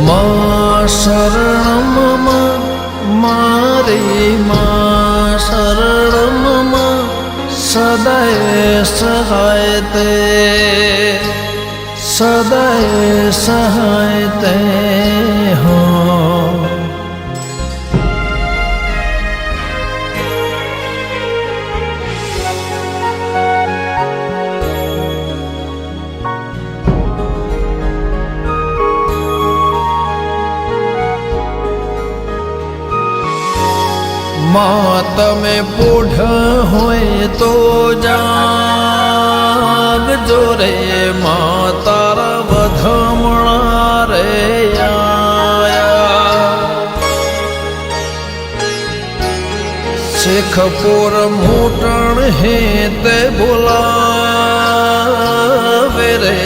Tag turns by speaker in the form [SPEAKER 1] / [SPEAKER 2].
[SPEAKER 1] માં શરણમાં મારી માં શરણમાં સદાય સહાય તે સદાય સહાય તે હો માં તમે પૂઢ હોય તો જાગજો રે માં તારા વધમણા રે આયા શેખપુર મોટણ હે તે બોલાવે રે